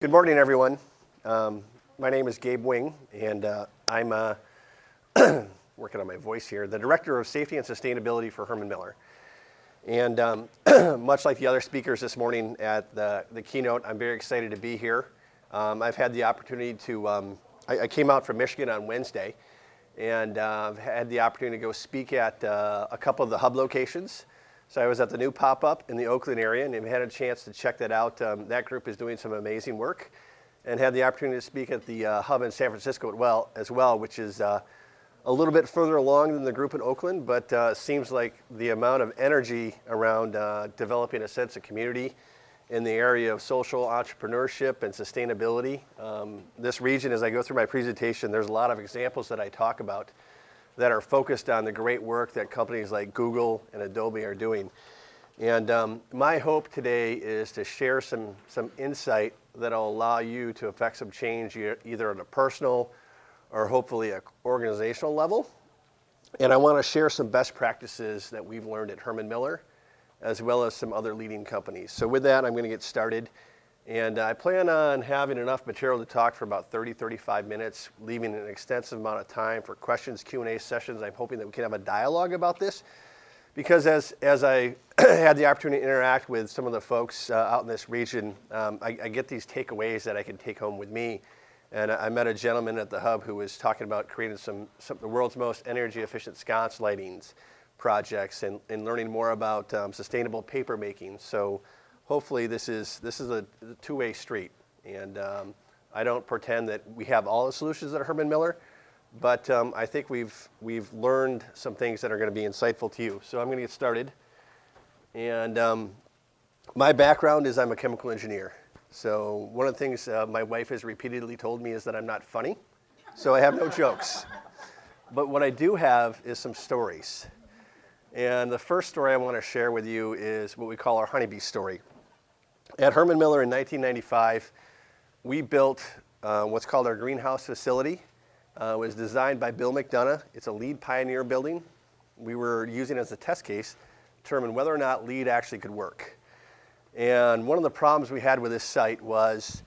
Good morning, everyone. My name is Gabe Wing, and I'm working on my voice here, the Director of Safety and Sustainability for Herman Miller. And much like the other speakers this morning at the keynote, I'm very excited to be here. I've had the opportunity to, I came out from Michigan on Wednesday, and I've had the opportunity to go speak at a couple of the hub locations. So I was at the new pop-up in the Oakland area, and I've had a chance to check that out. That group is doing some amazing work, and had the opportunity to speak at the hub in San Francisco as well, which is a little bit further along than the group in Oakland, but seems like the amount of energy around developing a sense of community in the area of social entrepreneurship and sustainability. This region, as I go through my presentation, there's a lot of examples that I talk about that are focused on the great work that companies like Google and Adobe are doing. And my hope today is to share some insight that'll allow you to affect some change either at a personal or hopefully an organizational level. And I want to share some best practices that we've learned at Herman Miller, as well as some other leading companies. So with that, I'm going to get started. And I plan on having enough material to talk for about 30-35 minutes, leaving an extensive amount of time for questions, Q&A sessions. I'm hoping that we can have a dialogue about this, because as I had the opportunity to interact with some of the folks out in this region, I get these takeaways that I can take home with me. And I met a gentleman at the hub who was talking about creating some the world's most energy efficient sconce lightings projects and learning more about sustainable paper making. So hopefully this is a two-way street, and I don't pretend that we have all the solutions at Herman Miller, but I think we've learned some things that are going to be insightful to you. So I'm going to get started, and my background is I'm a chemical engineer. So one of the things my wife has repeatedly told me is that I'm not funny, so I have no jokes. But what I do have is some stories. And the first story I want to share with you is what we call our honeybee story. At Herman Miller in 1995, we built what's called our greenhouse facility. It was designed by Bill McDonough. It's a LEED Pioneer building. We were using it as a test case to determine whether or not LEED actually could work. And one of the problems we had with this site was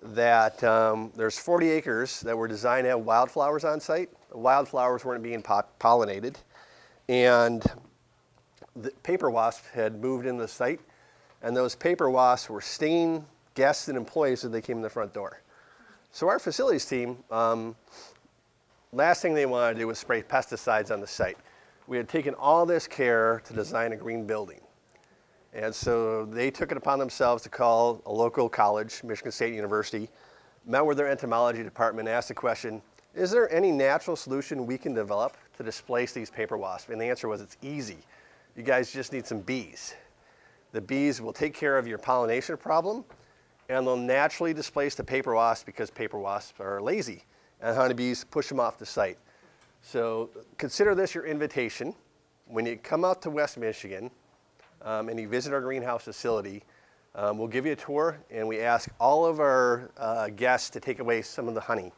that there's 40 acres that were designed to have wildflowers on site. The wildflowers weren't being pollinated. And the paper wasps had moved into the site, and those paper wasps were stinging guests and employees as they came in the front door. So our facilities team, last thing they wanted to do was spray pesticides on the site. We had taken all this care to design a green building. And so they took it upon themselves to call a local college, Michigan State University, met with their entomology department, and asked the question, is there any natural solution we can develop to displace these paper wasps? And the answer was, it's easy. You guys just need some bees. The bees will take care of your pollination problem, and they'll naturally displace the paper wasps because paper wasps are lazy, and honeybees push them off the site. So consider this your invitation. When you come out to West Michigan and you visit our greenhouse facility, we'll give you a tour, and we ask all of our guests to take away some of the honey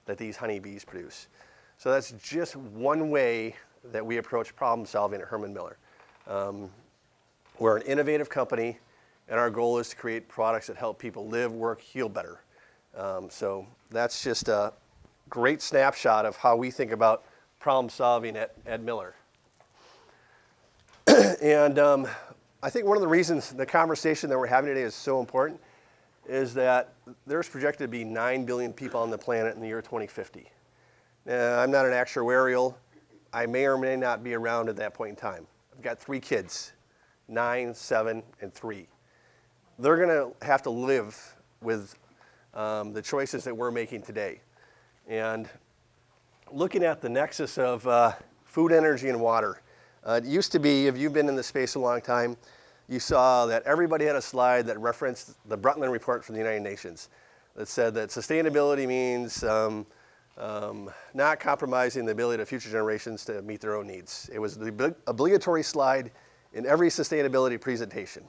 that these honeybees produce. So that's just one way that we approach problem solving at Herman Miller. We're an innovative company, and our goal is to create products that help people live, work, heal better. So that's just a great snapshot of how we think about problem solving at Miller. And I think one of the reasons the conversation that we're having today is so important is that there's projected to be 9 billion people on the planet in the year 2050. I'm not an actuarial. I may or may not be around at that point in time. I've got 3 kids, 9, 7, and 3. They're going to have to live with the choices that we're making today. And looking at the nexus of food, energy, and water. It used to be, if you've been in this space a long time, you saw that everybody had a slide that referenced the Brundtland Report from the United Nations that said that sustainability means not compromising the ability of future generations to meet their own needs. It was the obligatory slide in every sustainability presentation.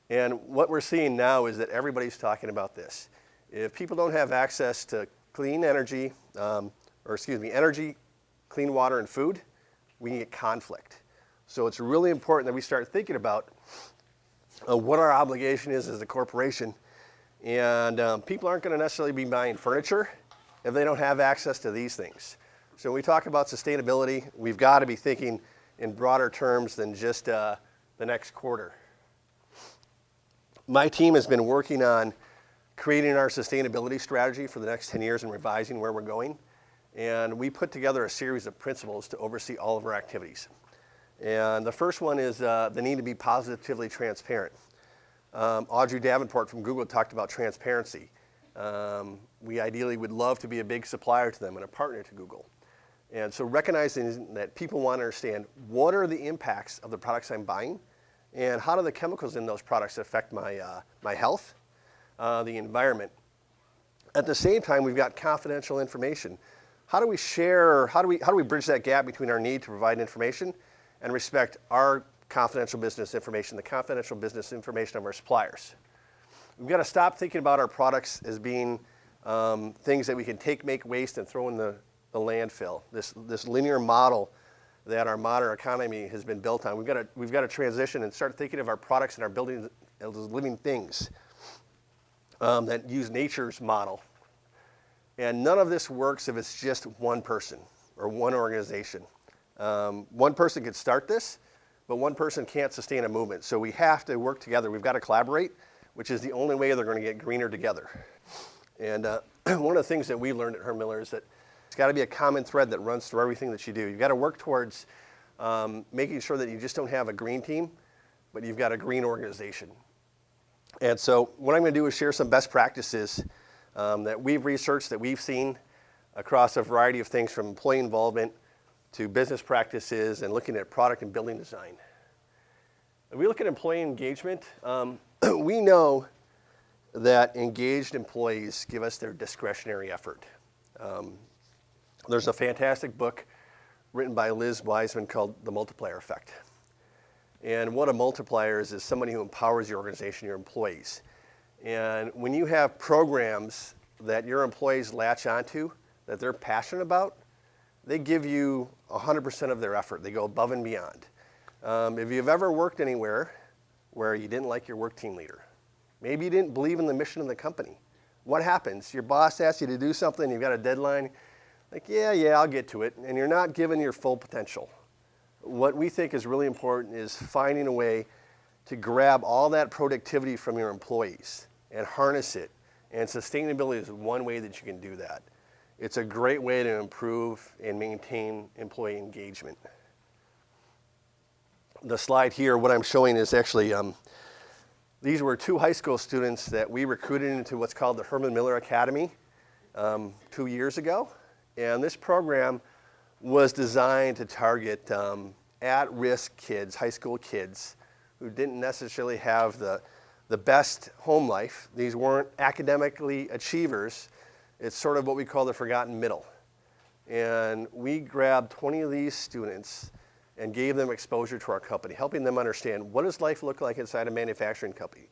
And what we're seeing now is that everybody's talking about this. If people don't have access to clean energy, energy, clean water, and food, we can get conflict. So it's really important that we start thinking about what our obligation is as a corporation And people aren't going to necessarily be buying furniture if they don't have access to these things. So when we talk about sustainability, we've got to be thinking in broader terms than just the next quarter. My team has been working on creating our sustainability strategy for the next 10 years and revising where we're going. And we put together a series of principles to oversee all of our activities. And the first one is the need to be positively transparent. Audrey Davenport from Google talked about transparency. We ideally would love to be a big supplier to them and a partner to Google. And so recognizing that people want to understand what are the impacts of the products I'm buying and how do the chemicals in those products affect my health, the environment. At the same time, we've got confidential information. How do we share, how do we bridge that gap between our need to provide information and respect our confidential business information, the confidential business information of our suppliers? We've got to stop thinking about our products as being things that we can take, make, waste, and throw in the landfill. This linear model that our modern economy has been built on. We've got to transition and start thinking of our products and our buildings as living things that use nature's model. And none of this works if it's just one person or one organization. One person could start this, but one person can't sustain a movement. So we have to work together. We've got to collaborate, which is the only way they're going to get greener together. And one of the things that we learned at Herman Miller is that it's got to be a common thread that runs through everything that you do. You've got to work towards making sure that you just don't have a green team, but you've got a green organization. And so what I'm going to do is share some best practices that we've researched, that we've seen across a variety of things, from employee involvement to business practices and looking at product and building design. If we look at employee engagement, we know that engaged employees give us their discretionary effort. There's a fantastic book written by Liz Wiseman called The Multiplier Effect. And what a multiplier is somebody who empowers your organization, your employees. And when you have programs that your employees latch onto, that they're passionate about, they give you 100% of their effort. They go above and beyond. If you've ever worked anywhere where you didn't like your work team leader, maybe you didn't believe in the mission of the company, what happens? Your boss asks you to do something, you've got a deadline, like, yeah, I'll get to it, and you're not given your full potential. What we think is really important is finding a way to grab all that productivity from your employees and harness it. And sustainability is one way that you can do that. It's a great way to improve and maintain employee engagement. The slide here, what I'm showing is actually, these were 2 high school students that we recruited into what's called the Herman Miller Academy 2 years ago. And this program was designed to target at-risk kids, high school kids, who didn't necessarily have the best home life. These weren't academically achievers. It's sort of what we call the forgotten middle. And we grabbed 20 of these students and gave them exposure to our company, helping them understand what does life look like inside a manufacturing company.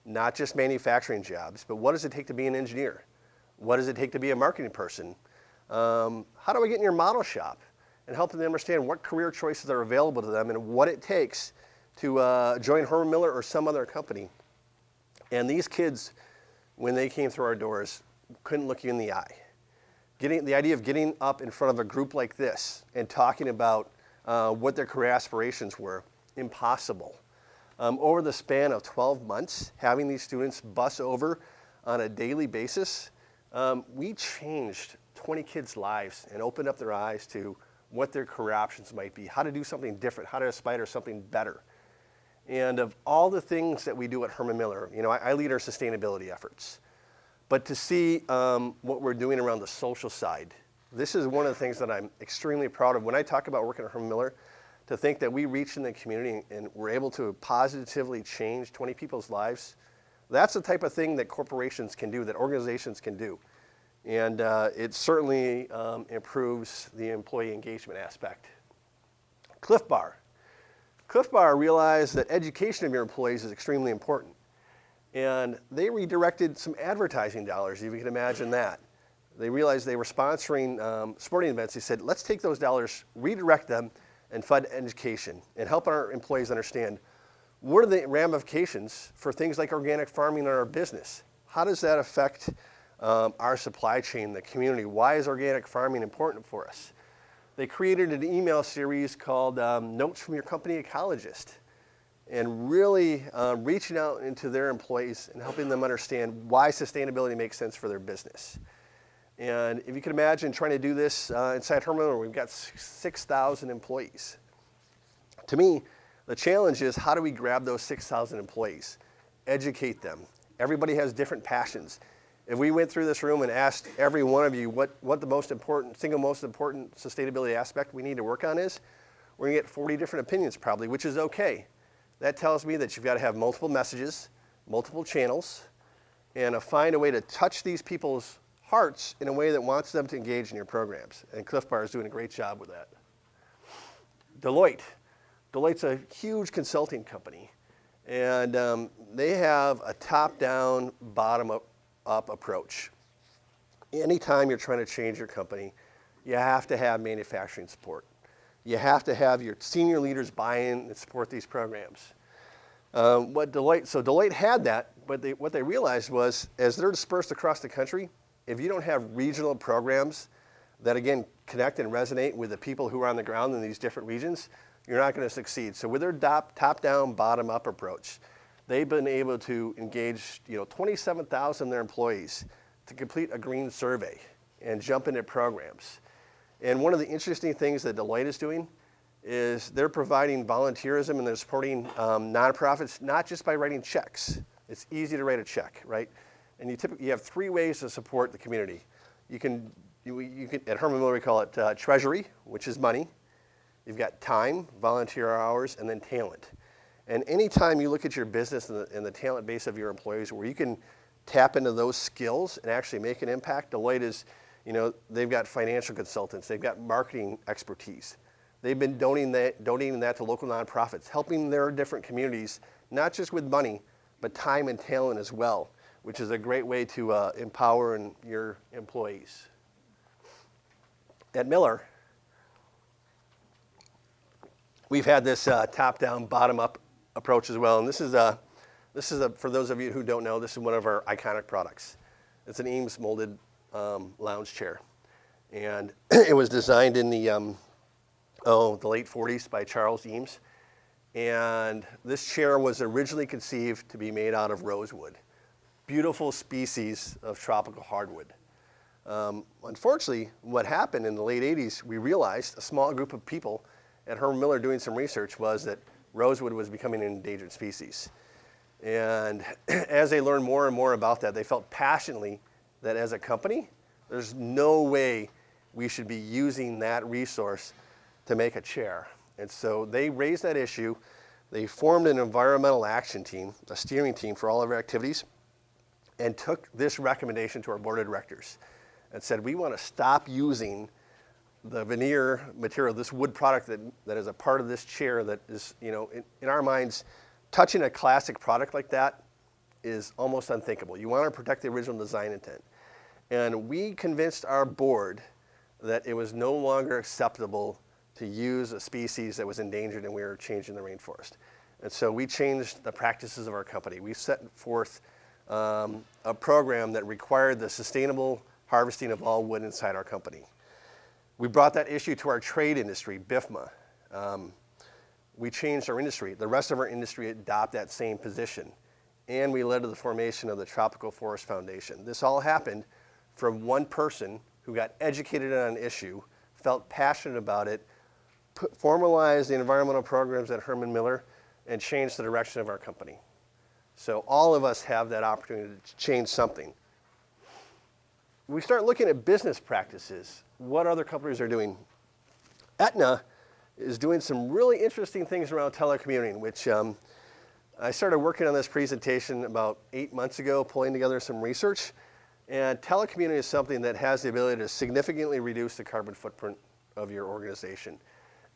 Not just manufacturing jobs, but what does it take to be an engineer? What does it take to be a marketing person? How do I get in your model shop? And helping them understand what career choices are available to them and what it takes to join Herman Miller or some other company. And these kids, when they came through our doors, couldn't look you in the eye. The idea of getting up in front of a group like this and talking about what their career aspirations were, impossible. Over the span of 12 months, having these students bus over on a daily basis, we changed 20 kids' lives and opened up their eyes to what their career options might be, how to do something different, how to aspire to something better. And of all the things that we do at Herman Miller, I lead our sustainability efforts. But to see what we're doing around the social side, this is one of the things that I'm extremely proud of. When I talk about working at Herman Miller, to think that we reached in the community and we're able to positively change 20 people's lives, that's the type of thing that corporations can do, that organizations can do. And it certainly improves the employee engagement aspect. Cliff Bar. Cliff Bar realized that education of your employees is extremely important. And they redirected some advertising dollars, if you can imagine that. They realized they were sponsoring sporting events. They said, let's take those dollars, redirect them, and fund education, and help our employees understand what are the ramifications for things like organic farming in our business. How does that affect our supply chain, the community? Why is organic farming important for us? They created an email series called Notes from Your Company Ecologist, and really reaching out into their employees and helping them understand why sustainability makes sense for their business. And if you can imagine trying to do this inside Herman Miller, we've got 6,000 employees. To me, the challenge is how do we grab those 6,000 employees, educate them. Everybody has different passions. If we went through this room and asked every one of you what the single most important sustainability aspect we need to work on is, we're gonna get 40 different opinions probably, which is okay. That tells me that you've got to have multiple messages, multiple channels, and find a way to touch these people's hearts in a way that wants them to engage in your programs. And Cliff Bar is doing a great job with that. Deloitte's a huge consulting company, and they have a top-down, bottom-up approach. Anytime you're trying to change your company, you have to have manufacturing support. You have to have your senior leaders buy in and support these programs. Deloitte had that, but what they realized was, as they're dispersed across the country, if you don't have regional programs that, again, connect and resonate with the people who are on the ground in these different regions, you're not going to succeed. So with their top-down, bottom-up approach, they've been able to engage 27,000 of their employees to complete a green survey and jump into programs. And one of the interesting things that Deloitte is doing is they're providing volunteerism and they're supporting nonprofits, not just by writing checks. It's easy to write a check, right? And you have three ways to support the community. You can at Herman Miller we call it treasury, which is money. You've got time, volunteer hours, and then talent. And anytime you look at your business and the talent base of your employees where you can tap into those skills and actually make an impact, Deloitte is, they've got financial consultants, they've got marketing expertise. They've been donating that to local nonprofits, helping their different communities, not just with money, but time and talent as well, which is a great way to empower your employees. At Miller, we've had this top-down, bottom-up approach as well, and this is for those of you who don't know, this is one of our iconic products. It's an Eames molded lounge chair, and it was designed in the late 40s by Charles Eames, and this chair was originally conceived to be made out of rosewood, beautiful species of tropical hardwood. Unfortunately, what happened in the late 80s, we realized, a small group of people at Herman Miller doing some research, was that rosewood was becoming an endangered species. And as they learned more and more about that, they felt passionately that as a company, there's no way we should be using that resource to make a chair. And so they raised that issue. They formed an environmental action team, a steering team for all of our activities, and took this recommendation to our board of directors and said, we want to stop using the veneer material, this wood product that is a part of this chair that is, in our minds, touching a classic product like that is almost unthinkable. You want to protect the original design intent. And we convinced our board that it was no longer acceptable to use a species that was endangered and we were changing the rainforest. And so we changed the practices of our company. We set forth a program that required the sustainable harvesting of all wood inside our company. We brought that issue to our trade industry, BIFMA. We changed our industry. The rest of our industry adopted that same position. And we led to the formation of the Tropical Forest Foundation. This all happened from one person who got educated on an issue, felt passionate about it, formalized the environmental programs at Herman Miller, and changed the direction of our company. So all of us have that opportunity to change something. We start looking at business practices, what other companies are doing. Aetna is doing some really interesting things around telecommuting, which I started working on this presentation about 8 months ago, pulling together some research. And telecommuting is something that has the ability to significantly reduce the carbon footprint of your organization.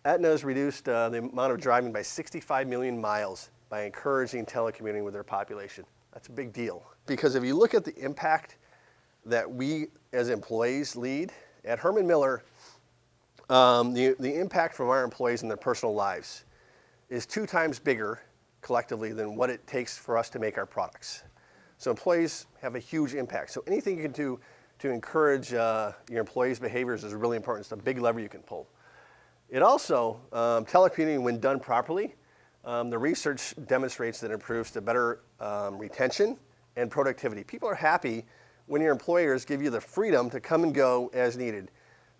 Aetna has reduced the amount of driving by 65 million miles by encouraging telecommuting with their population. That's a big deal. Because if you look at the impact that we as employees lead, at Herman Miller, the impact from our employees in their personal lives is 2 times bigger collectively than what it takes for us to make our products. So employees have a huge impact. So anything you can do to encourage your employees' behaviors is really important. It's a big lever you can pull. It also, telecommuting, when done properly, the research demonstrates that it improves to better retention and productivity. People are happy when your employers give you the freedom to come and go as needed.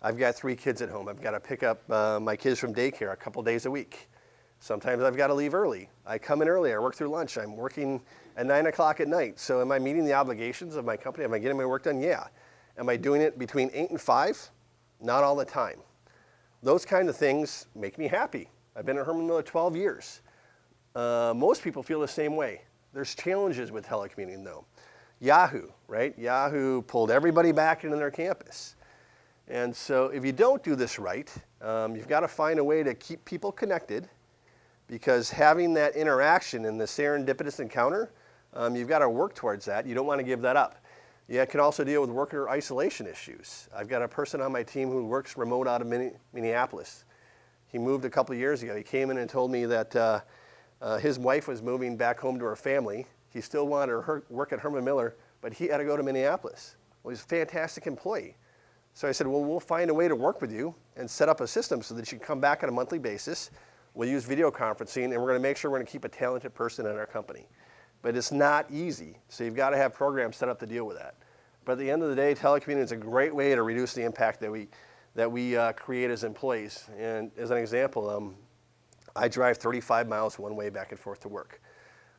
I've got 3 kids at home. I've got to pick up my kids from daycare a couple days a week. Sometimes I've got to leave early. I come in early, I work through lunch. I'm working at 9 o'clock at night. So am I meeting the obligations of my company? Am I getting my work done? Yeah. Am I doing it between 8 and 5? Not all the time. Those kind of things make me happy. I've been at Herman Miller 12 years. Most people feel the same way. There's challenges with telecommuting though. Yahoo, right? Yahoo pulled everybody back into their campus. And so if you don't do this right, you've got to find a way to keep people connected, because having that interaction in the serendipitous encounter, you've got to work towards that. You don't want to give that up. You can also deal with worker isolation issues. I've got a person on my team who works remote out of Minneapolis. He moved a couple of years ago. He came in and told me that his wife was moving back home to her family. He still wanted to work at Herman Miller, but he had to go to Minneapolis. Well, he's a fantastic employee. So I said, well, we'll find a way to work with you and set up a system so that you can come back on a monthly basis. We'll use video conferencing, and we're going to make sure we're going to keep a talented person in our company. But it's not easy, so you've got to have programs set up to deal with that. But at the end of the day, telecommuting is a great way to reduce the impact that we create as employees. And as an example, I drive 35 miles one way back and forth to work.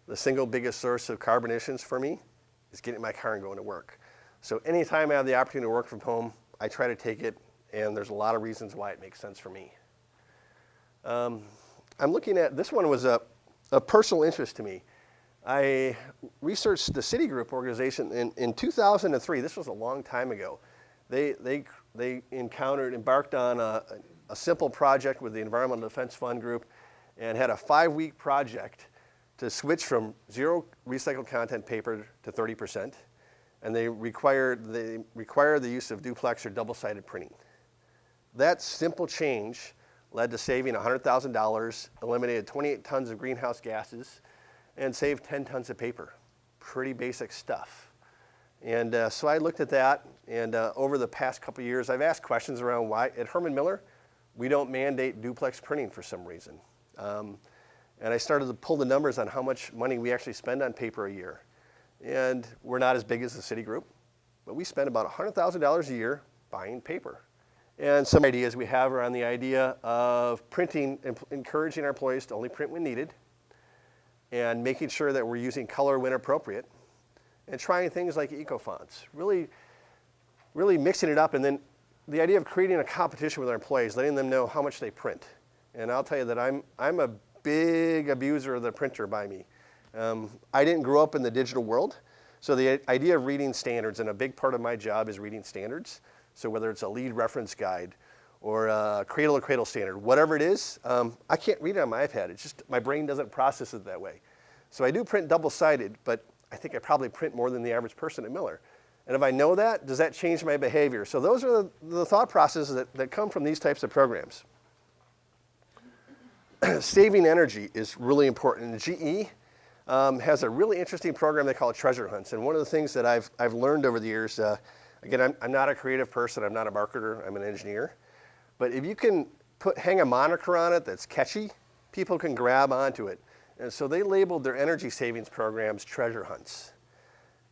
The single biggest source of carbon emissions for me is getting in my car and going to work. So anytime I have the opportunity to work from home, I try to take it, and there's a lot of reasons why it makes sense for me. I'm looking at, this one was a personal interest to me. I researched the Citigroup organization in 2003. This was a long time ago. They embarked on a simple project with the Environmental Defense Fund Group and had a 5-week project to switch from 0 recycled content paper to 30%. And they required the use of duplex or double-sided printing. That simple change led to saving $100,000, eliminated 28 tons of greenhouse gases, and saved 10 tons of paper. Pretty basic stuff. And so I looked at that, and over the past couple of years, I've asked questions around why at Herman Miller, we don't mandate duplex printing for some reason. And I started to pull the numbers on how much money we actually spend on paper a year. And we're not as big as the Citigroup, but we spend about $100,000 a year buying paper. And some ideas we have around the idea of printing, encouraging our employees to only print when needed, and making sure that we're using color when appropriate, and trying things like eco-fonts, really mixing it up, and then the idea of creating a competition with our employees, letting them know how much they print. And I'll tell you that I'm a big abuser of the printer by me. I didn't grow up in the digital world, so the idea of reading standards, and a big part of my job is reading standards. So whether it's a lead reference guide or a cradle-to-cradle standard, whatever it is, I can't read it on my iPad. It's just my brain doesn't process it that way. So I do print double-sided, but I think I probably print more than the average person at Miller. And if I know that, does that change my behavior? So those are the thought processes that come from these types of programs. Saving energy is really important. And GE has a really interesting program they call treasure hunts. And one of the things that I've learned over the years, again, I'm not a creative person, I'm not a marketer, I'm an engineer. But if you can hang a moniker on it that's catchy, people can grab onto it. And so they labeled their energy savings programs treasure hunts.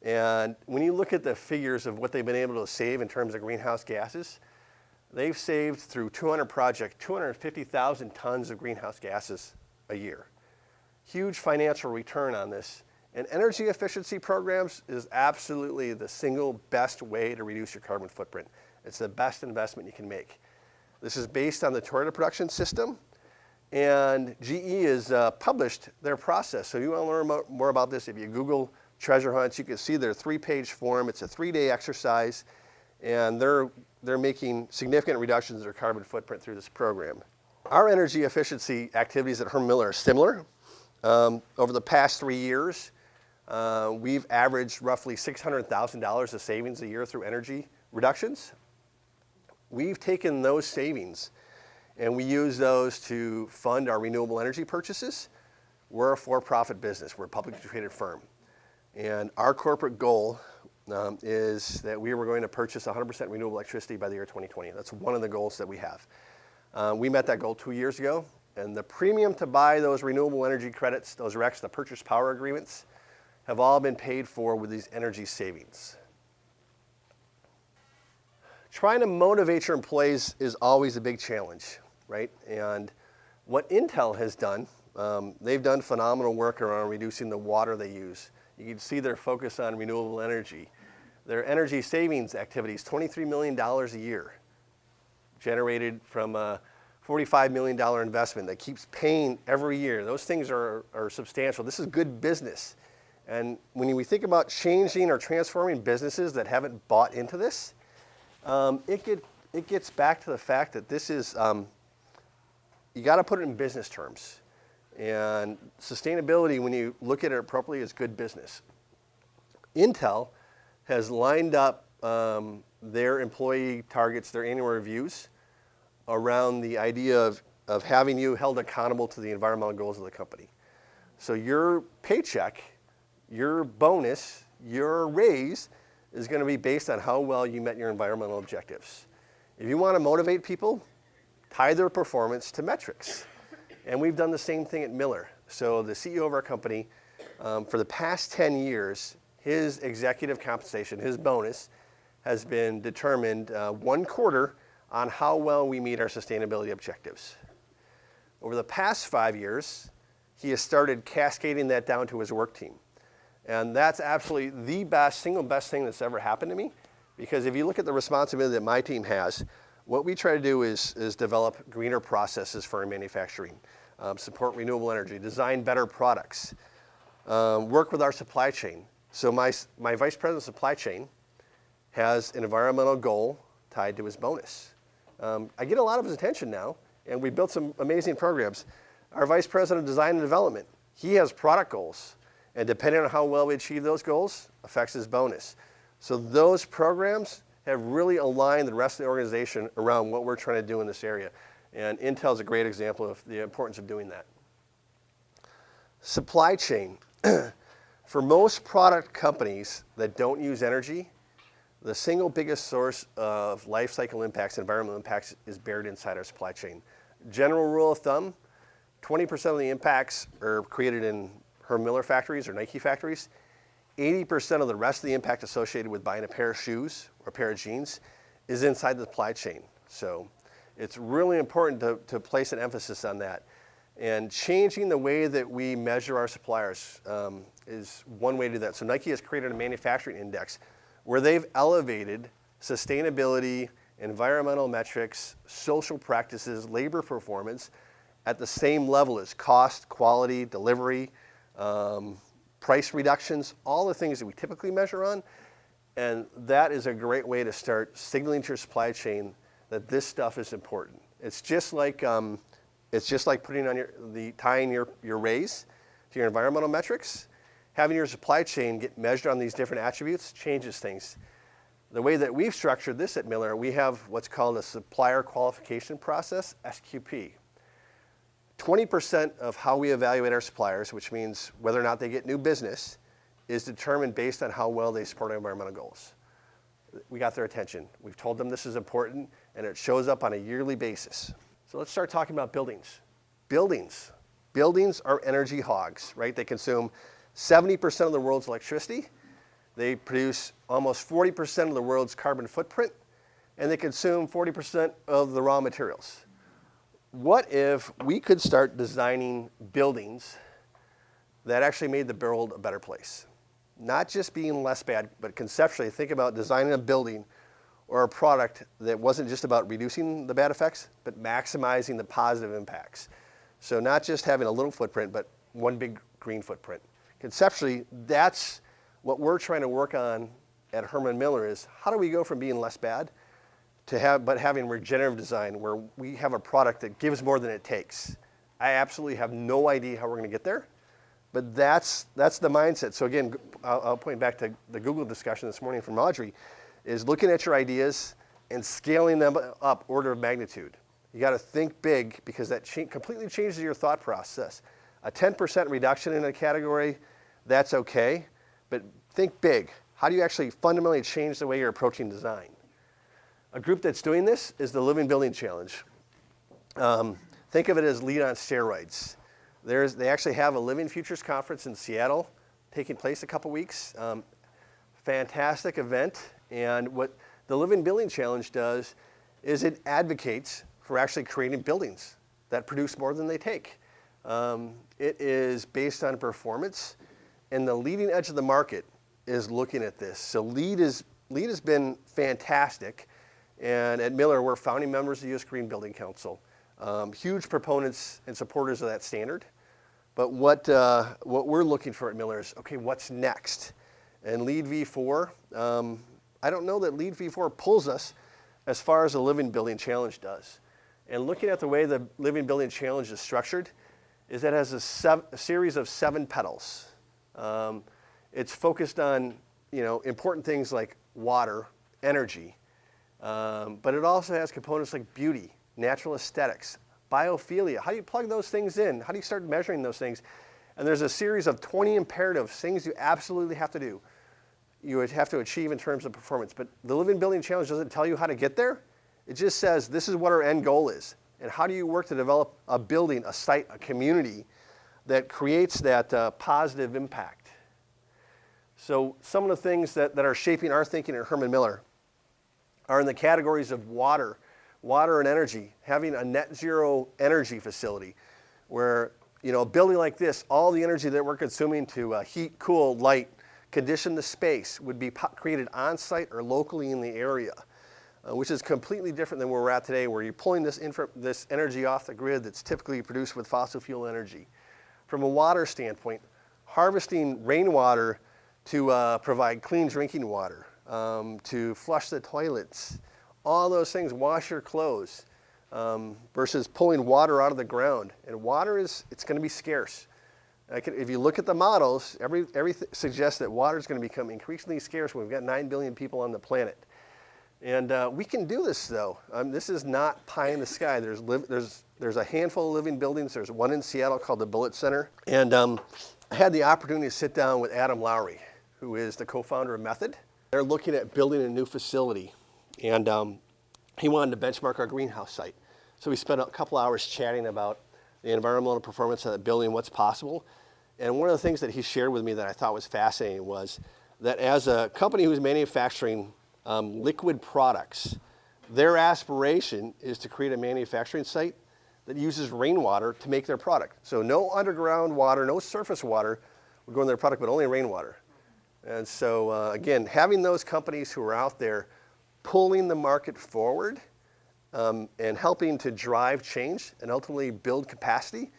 And when you look at the figures of what they've been able to save in terms of greenhouse gases, they've saved through 200 projects, 250,000 tons of greenhouse gases a year. Huge financial return on this. And energy efficiency programs is absolutely the single best way to reduce your carbon footprint. It's the best investment you can make. This is based on the Toyota production system, and GE has published their process. So if you want to learn more about this, if you Google treasure hunts, you can see their 3-page form. It's a 3-day exercise, and they're making significant reductions in their carbon footprint through this program. Our energy efficiency activities at Herman Miller are similar. Over the past 3 years, we've averaged roughly $600,000 of savings a year through energy reductions. We've taken those savings and we use those to fund our renewable energy purchases. We're a for-profit business. We're a publicly traded firm. And our corporate goal is that we were going to purchase 100% renewable electricity by the year 2020. That's one of the goals that we have. We met that goal 2 years ago, and the premium to buy those renewable energy credits, those RECs, the purchase power agreements, have all been paid for with these energy savings. Trying to motivate your employees is always a big challenge, right? And what Intel has done, they've done phenomenal work around reducing the water they use. You can see their focus on renewable energy. Their energy savings activities, $23 million a year, generated from a $45 million investment that keeps paying every year. Those things are substantial. This is good business. And when we think about changing or transforming businesses that haven't bought into this, it gets back to the fact that this is, you got to put it in business terms. And sustainability, when you look at it appropriately, is good business. Intel has lined up their employee targets, their annual reviews, around the idea of having you held accountable to the environmental goals of the company. So your paycheck, your bonus, your raise is going to be based on how well you met your environmental objectives. If you want to motivate people, tie their performance to metrics. And we've done the same thing at Miller. So the CEO of our company, for the past 10 years, his executive compensation, his bonus, has been determined 1 quarter on how well we meet our sustainability objectives. Over the past 5 years, he has started cascading that down to his work team. And that's absolutely the best, single best thing that's ever happened to me. Because if you look at the responsibility that my team has, what we try to do is develop greener processes for our manufacturing, support renewable energy, design better products, work with our supply chain. So my vice president of supply chain has an environmental goal tied to his bonus. I get a lot of his attention now, and we built some amazing programs. Our vice president of design and development, he has product goals. And depending on how well we achieve those goals, affects his bonus. So those programs have really aligned the rest of the organization around what we're trying to do in this area. And Intel is a great example of the importance of doing that. Supply chain. For most product companies that don't use energy, the single biggest source of life cycle impacts, environmental impacts, is buried inside our supply chain. General rule of thumb, 20% of the impacts are created in Herman Miller factories or Nike factories. 80% of the rest of the impact associated with buying a pair of shoes or a pair of jeans is inside the supply chain. So it's really important to place an emphasis on that. And changing the way that we measure our suppliers is one way to do that. So Nike has created a manufacturing index where they've elevated sustainability, environmental metrics, social practices, labor performance at the same level as cost, quality, delivery, price reductions, all the things that we typically measure on. And that is a great way to start signaling to your supply chain that this stuff is important. It's just like putting on tying your raise to your environmental metrics. Having your supply chain get measured on these different attributes changes things. The way that we've structured this at Miller, we have what's called a supplier qualification process, SQP. 20% of how we evaluate our suppliers, which means whether or not they get new business, is determined based on how well they support our environmental goals. We got their attention. We've told them this is important, and it shows up on a yearly basis. So let's start talking about buildings. Buildings are energy hogs, right? They consume 70% of the world's electricity. They produce almost 40% of the world's carbon footprint, and they consume 40% of the raw materials. What if we could start designing buildings that actually made the world a better place? Not just being less bad, but conceptually think about designing a building or a product that wasn't just about reducing the bad effects, but maximizing the positive impacts. So not just having a little footprint, but one big green footprint. Conceptually, that's what we're trying to work on at Herman Miller is how do we go from being less bad to having regenerative design where we have a product that gives more than it takes. I absolutely have no idea how we're going to get there, but that's the mindset. So again, I'll point back to the Google discussion this morning from Audrey, is looking at your ideas and scaling them up order of magnitude. You got to think big because that completely changes your thought process. A 10% reduction in a category, that's okay, but think big. How do you actually fundamentally change the way you're approaching design? A group that's doing this is the Living Building Challenge. Think of it as LEED on steroids. They actually have a Living Futures Conference in Seattle taking place a couple weeks. Fantastic event. And what the Living Building Challenge does is it advocates for actually creating buildings that produce more than they take. It is based on performance, and the leading edge of the market is looking at this. So LEED has been fantastic, and at Miller, we're founding members of the U.S. Green Building Council. Huge proponents and supporters of that standard. But what we're looking for at Miller is, okay, what's next? And LEED V4, I don't know that LEED V4 pulls us as far as the Living Building Challenge does. And looking at the way the Living Building Challenge is structured, is it has a series of 7 petals. It's focused on important things like water, energy, but it also has components like beauty, natural aesthetics, biophilia. How do you plug those things in? How do you start measuring those things? And there's a series of 20 imperatives, things you absolutely have to do. You would have to achieve in terms of performance. But the Living Building Challenge doesn't tell you how to get there. It just says this is what our end goal is. And how do you work to develop a building, a site, a community that creates that positive impact? So some of the things that are shaping our thinking at Herman Miller are in the categories of water and energy, having a net zero energy facility where, a building like this, all the energy that we're consuming to heat, cool, light, condition the space would be created on site or locally in the area, which is completely different than where we're at today, where you're pulling this energy off the grid that's typically produced with fossil fuel energy. From a water standpoint, harvesting rainwater to provide clean drinking water, to flush the toilets, all those things, wash your clothes, versus pulling water out of the ground. And water it's going to be scarce. If you look at the models, everything suggests that water is going to become increasingly scarce when we've got 9 billion people on the planet. And we can do this, though. This is not pie in the sky. There's a handful of living buildings. There's one in Seattle called the Bullitt Center. And I had the opportunity to sit down with Adam Lowry, who is the co-founder of Method. They're looking at building a new facility. And he wanted to benchmark our greenhouse site. So we spent a couple hours chatting about the environmental performance of that building, what's possible. And one of the things that he shared with me that I thought was fascinating was that as a company who's manufacturing liquid products, their aspiration is to create a manufacturing site that uses rainwater to make their product. So no underground water, no surface water would go in their product, but only rainwater. And so again, having those companies who are out there pulling the market forward and helping to drive change and ultimately build capacity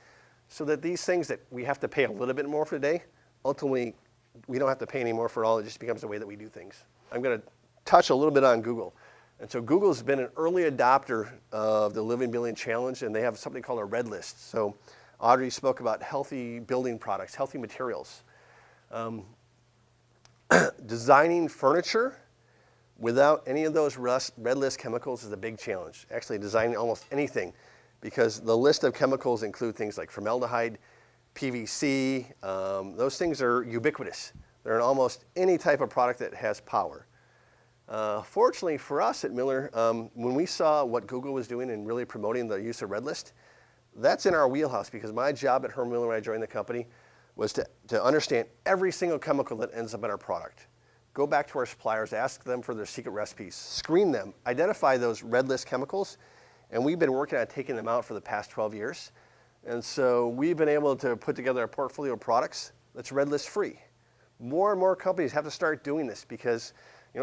so that these things that we have to pay a little bit more for today, ultimately we don't have to pay any more for it all. It just becomes the way that we do things. I'm going to touch a little bit on Google. And so Google's been an early adopter of the Living Building Challenge, and they have something called a red list. So Audrey spoke about healthy building products, healthy materials. Designing furniture without any of those red list chemicals is a big challenge. Actually designing almost anything, because the list of chemicals include things like formaldehyde, PVC. Those things are ubiquitous. They're in almost any type of product that has power. Fortunately for us at Miller, when we saw what Google was doing and really promoting the use of red list, that's in our wheelhouse, because my job at Herman Miller when I joined the company was to understand every single chemical that ends up in our product. Go back to our suppliers, ask them for their secret recipes, screen them, identify those red list chemicals, and we've been working on taking them out for the past 12 years. And so we've been able to put together a portfolio of products that's red list free. More and more companies have to start doing this, because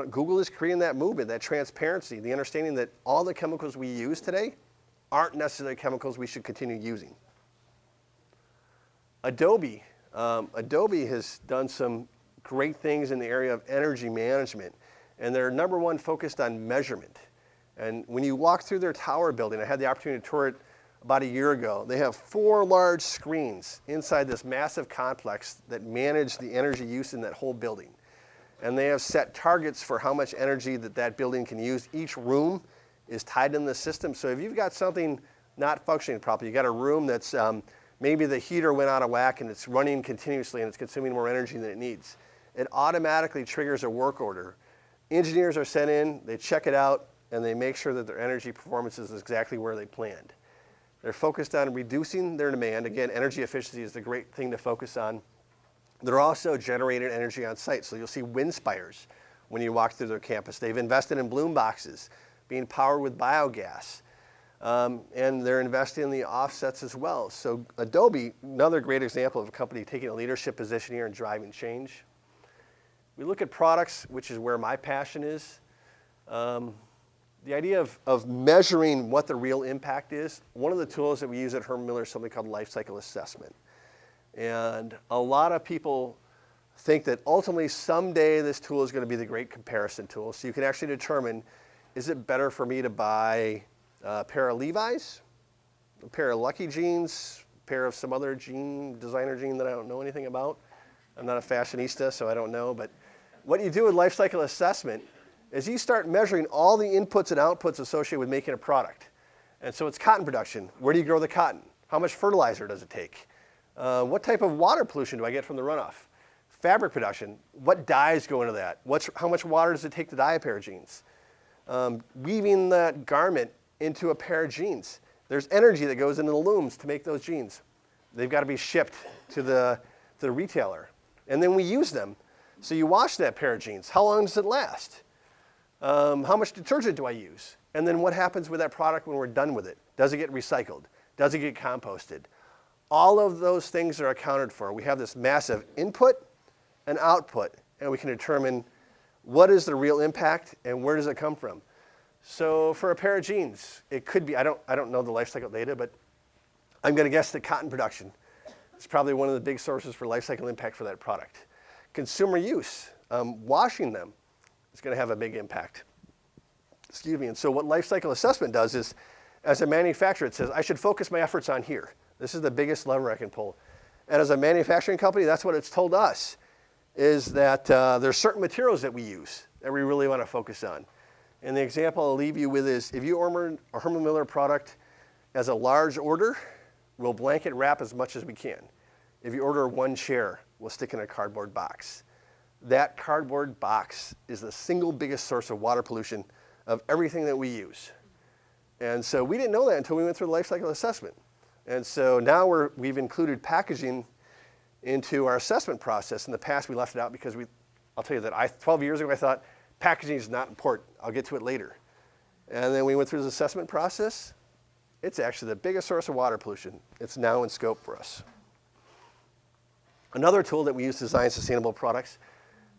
Google is creating that movement, that transparency, the understanding that all the chemicals we use today aren't necessarily chemicals we should continue using. Adobe has done some great things in the area of energy management, and they're number one focused on measurement. And when you walk through their tower building, I had the opportunity to tour it about a year ago, they have 4 large screens inside this massive complex that manage the energy use in that whole building. And they have set targets for how much energy that building can use. Each room is tied in the system. So if you've got something not functioning properly, you've got a room that's maybe the heater went out of whack and it's running continuously and it's consuming more energy than it needs. it automatically triggers a work order. Engineers are sent in, they check it out, and they make sure that their energy performance is exactly where they planned. They're focused on reducing their demand. Again, energy efficiency is the great thing to focus on. They're also generating energy on site. So you'll see wind spires when you walk through their campus. They've invested in bloom boxes, being powered with biogas. And they're investing in the offsets as well. So Adobe, another great example of a company taking a leadership position here and driving change. We look at products, which is where my passion is. The idea of measuring what the real impact is, one of the tools that we use at Herman Miller is something called life cycle assessment. And a lot of people think that ultimately someday this tool is going to be the great comparison tool. So you can actually determine, is it better for me to buy a pair of Levi's, a pair of Lucky jeans, a pair of some other designer jean that I don't know anything about? I'm not a fashionista, so I don't know. But what you do with life cycle assessment is you start measuring all the inputs and outputs associated with making a product. And so it's cotton production. Where do you grow the cotton? How much fertilizer does it take? What type of water pollution do I get from the runoff? Fabric production, what dyes go into that? How much water does it take to dye a pair of jeans? Weaving that garment into a pair of jeans. There's energy that goes into the looms to make those jeans. They've got to be shipped to the retailer. And then we use them. So you wash that pair of jeans. How long does it last? How much detergent do I use? And then what happens with that product when we're done with it? Does it get recycled? Does it get composted? All of those things are accounted for. We have this massive input and output, and we can determine what is the real impact and where does it come from. So for a pair of jeans, it could be, I don't know the life cycle data, but I'm going to guess that cotton production is probably one of the big sources for life cycle impact for that product. Consumer use, washing them is going to have a big impact. Excuse me. And so what life cycle assessment does is, as a manufacturer, it says, I should focus my efforts on here. This is the biggest lever I can pull. And as a manufacturing company, that's what it's told us, is that there's certain materials that we use that we really want to focus on. And the example I'll leave you with is, if you order a Herman Miller product as a large order, we'll blanket wrap as much as we can. If you order one chair, we'll stick in a cardboard box. That cardboard box is the single biggest source of water pollution of everything that we use. And so we didn't know that until we went through the life cycle assessment. And so now we've included packaging into our assessment process. In the past, we left it out because I'll tell you that 12 years ago, I thought packaging is not important. I'll get to it later. And then we went through the assessment process. It's actually the biggest source of water pollution. It's now in scope for us. Another tool that we use to design sustainable products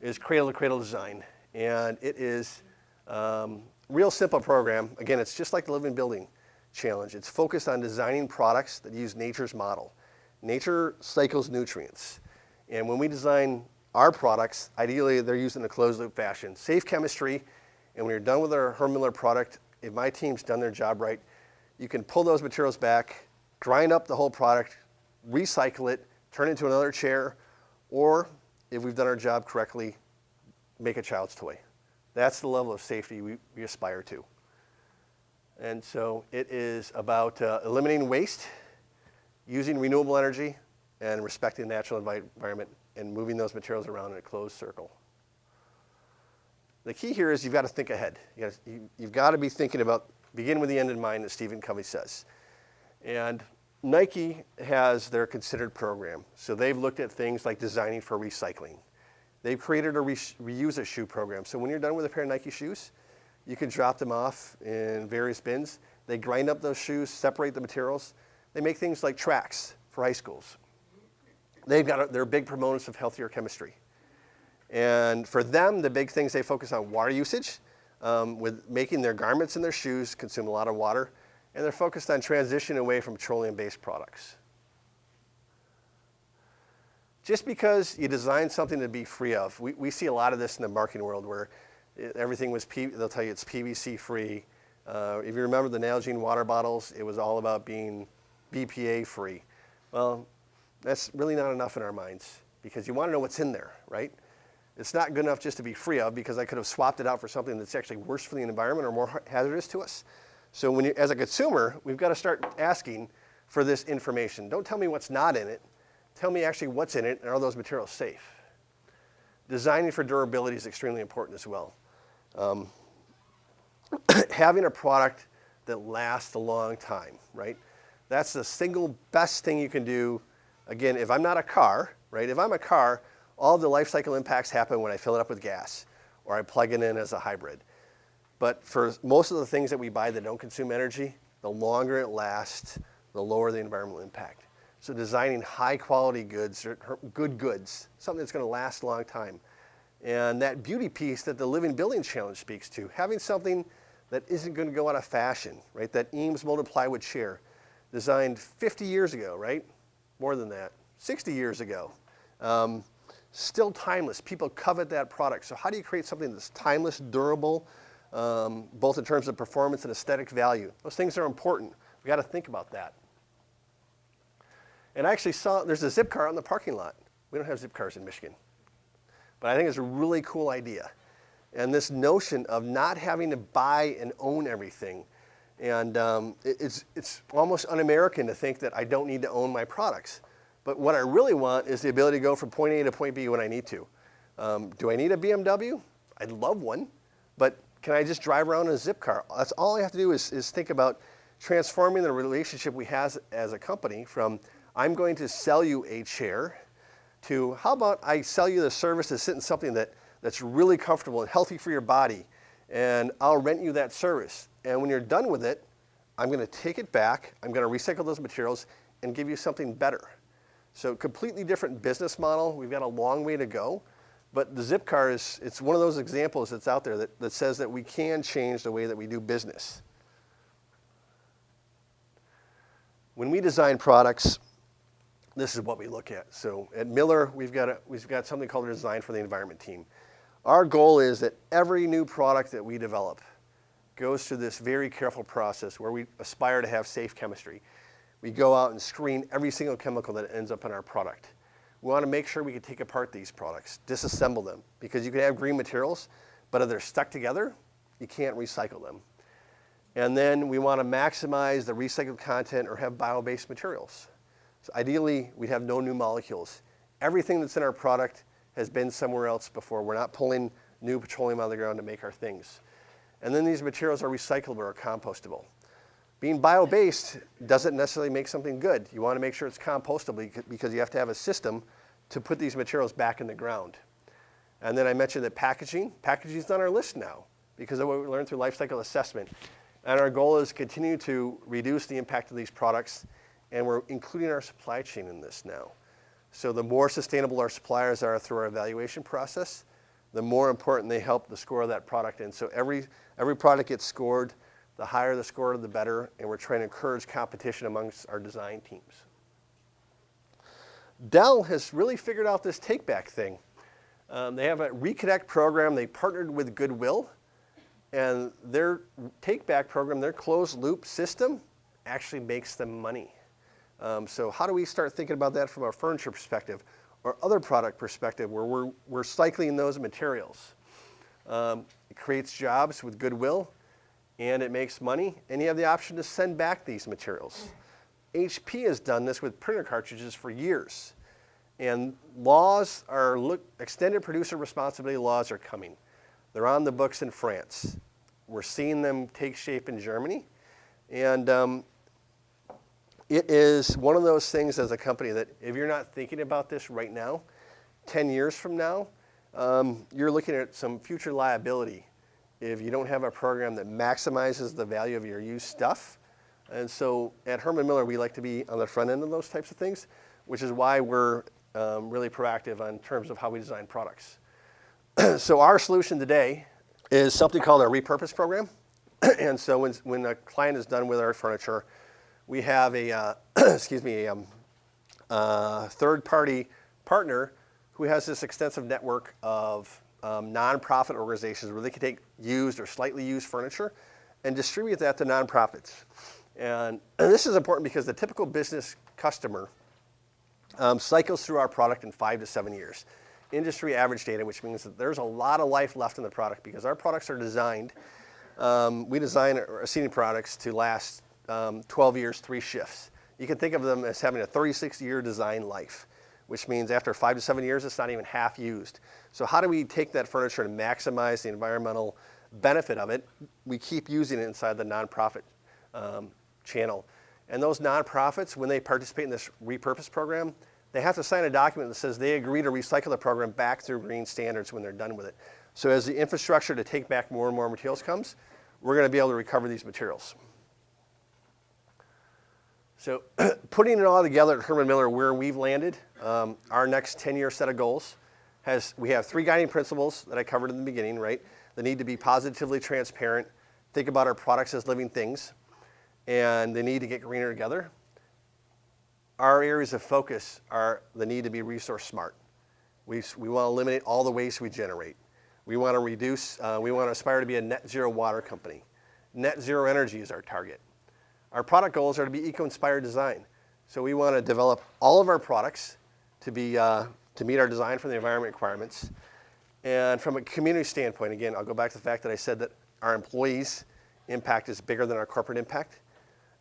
is cradle-to-cradle design. And it is a real simple program. Again, it's just like the Living Building Challenge. It's focused on designing products that use nature's model. Nature cycles nutrients. And when we design our products, ideally they're used in a closed-loop fashion. Safe chemistry, and when you're done with our Herman Miller product, if my team's done their job right, you can pull those materials back, grind up the whole product, recycle it, turn it into another chair, or if we've done our job correctly, make a child's toy. That's the level of safety we aspire to. And so it is about eliminating waste, using renewable energy, and respecting the natural environment, and moving those materials around in a closed circle. The key here is you've got to think ahead. You've got to be thinking about, begin with the end in mind, as Stephen Covey says. And Nike has their Considered program. So they've looked at things like designing for recycling. They've created a reuse a shoe program. So when you're done with a pair of Nike shoes, you can drop them off in various bins. They grind up those shoes, separate the materials. They make things like tracks for high schools. They're big proponents of healthier chemistry. And for them, the big things they focus on water usage, with making their garments and their shoes consume a lot of water, and they're focused on transitioning away from petroleum-based products. Just because you design something to be free of, we see a lot of this in the marketing world where everything was, they'll tell you it's PVC free. If you remember the Nalgene water bottles, it was all about being BPA free. Well, that's really not enough in our minds because you want to know what's in there, right? It's not good enough just to be free of because I could have swapped it out for something that's actually worse for the environment or more hazardous to us. So as a consumer, we've got to start asking for this information. Don't tell me what's not in it. Tell me actually what's in it and are those materials safe? designing for durability is extremely important as well. Having a product that lasts a long time, right? That's the single best thing you can do. Again, if I'm not a car, right? If I'm a car, all the life cycle impacts happen when I fill it up with gas or I plug it in as a hybrid. But for most of the things that we buy that don't consume energy, the longer it lasts, the lower the environmental impact. So designing high quality goods, or good goods, something that's going to last a long time. And that beauty piece that the Living Buildings Challenge speaks to, having something that isn't going to go out of fashion, right? That Eames molded plywood chair, designed 50 years ago, right? More than that, 60 years ago. Still timeless. People covet that product. So how do you create something that's timeless, durable, both in terms of performance and aesthetic value? Those things are important. We got to think about that. And I actually saw there's a zip car out in the parking lot. We don't have zip cars in Michigan. But I think it's a really cool idea. And this notion of not having to buy and own everything. And it's almost un-American to think that I don't need to own my products. But what I really want is the ability to go from point A to point B when I need to. Do I need a BMW? I'd love one. But can I just drive around in a zip car? That's all I have to do is think about transforming the relationship we have as a company from I'm going to sell you a chair to how about I sell you the service to sit in something that's really comfortable and healthy for your body, and I'll rent you that service. And when you're done with it, I'm going to take it back, I'm going to recycle those materials and give you something better. So completely different business model. We've got a long way to go, but the zip car it's one of those examples that's out there that says that we can change the way that we do business. When we design products, this is what we look at. So at Miller, we've got something called a Design for the Environment team. Our goal is that every new product that we develop goes through this very careful process where we aspire to have safe chemistry. We go out and screen every single chemical that ends up in our product. We want to make sure we can take apart these products, disassemble them, because you can have green materials, but if they're stuck together, you can't recycle them. And then we want to maximize the recycled content or have bio-based materials. So ideally, we'd have no new molecules. Everything that's in our product has been somewhere else before. We're not pulling new petroleum out of the ground to make our things. And then these materials are recyclable or compostable. Being bio-based doesn't necessarily make something good. You want to make sure it's compostable because you have to have a system to put these materials back in the ground. And then I mentioned that packaging is on our list now because of what we learned through life cycle assessment. And our goal is to continue to reduce the impact of these products, and we're including our supply chain in this now. So the more sustainable our suppliers are through our evaluation process, the more important they help the score of that product. And so every product gets scored. The higher the score, the better, and we're trying to encourage competition amongst our design teams. Dell has really figured out this take-back thing. They have a Reconnect program. They partnered with Goodwill, and their take-back program, their closed-loop system, actually makes them money. So how do we start thinking about that from a furniture perspective or other product perspective where we're cycling those materials? It creates jobs with Goodwill, and it makes money, and you have the option to send back these materials. HP has done this with printer cartridges for years, and laws are, extended producer responsibility laws are coming. They're on the books in France. We're seeing them take shape in Germany, and it is one of those things as a company that if you're not thinking about this right now, 10 years from now, you're looking at some future liability if you don't have a program that maximizes the value of your used stuff. And so at Herman Miller, we like to be on the front end of those types of things, which is why we're really proactive in terms of how we design products. So our solution today is something called our Repurpose program. And so when a client is done with our furniture, we have a third-party partner who has this extensive network of nonprofit organizations where they can take used or slightly used furniture and distribute that to nonprofits. And this is important because the typical business customer cycles through our product in 5 to 7 years. Industry average data, which means that there's a lot of life left in the product because our products are designed, we design our seating products to last 12 years, 3 shifts. You can think of them as having a 36-year design life, which means after 5 to 7 years, it's not even half used. So how do we take that furniture and maximize the environmental benefit of it? We keep using it inside the nonprofit channel. And those nonprofits, when they participate in this Repurpose program, they have to sign a document that says they agree to recycle the program back through green standards when they're done with it. So as the infrastructure to take back more and more materials comes, we're going to be able to recover these materials. So putting it all together at Herman Miller, where we've landed, our next 10-year set of goals we have 3 guiding principles that I covered in the beginning, right? The need to be positively transparent, think about our products as living things, and the need to get greener together. Our areas of focus are the need to be resource smart. We want to eliminate all the waste we generate. We want to reduce, we want to aspire to be a net zero water company. Net zero energy is our target. Our product goals are to be eco-inspired design. So we want to develop all of our products to be, to meet our design for the environment requirements. And from a community standpoint, again, I'll go back to the fact that I said that our employees' impact is bigger than our corporate impact,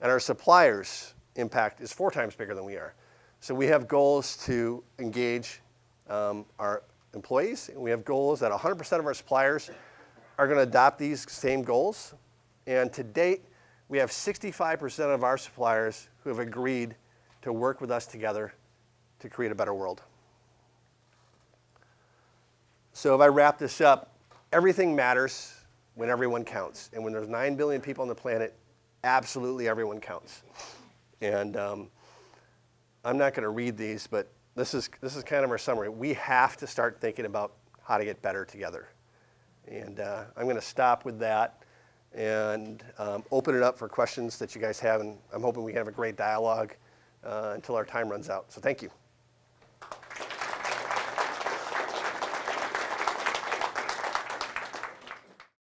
and our suppliers' impact is 4 times bigger than we are. So we have goals to engage our employees, and we have goals that 100% of our suppliers are going to adopt these same goals. And to date, we have 65% of our suppliers who have agreed to work with us together to create a better world. So if I wrap this up, everything matters when everyone counts. And when there's 9 billion people on the planet, absolutely everyone counts. And I'm not going to read these, but this is kind of our summary. We have to start thinking about how to get better together. And I'm going to stop with that and open it up for questions that you guys have. And I'm hoping we have a great dialogue until our time runs out. So thank you.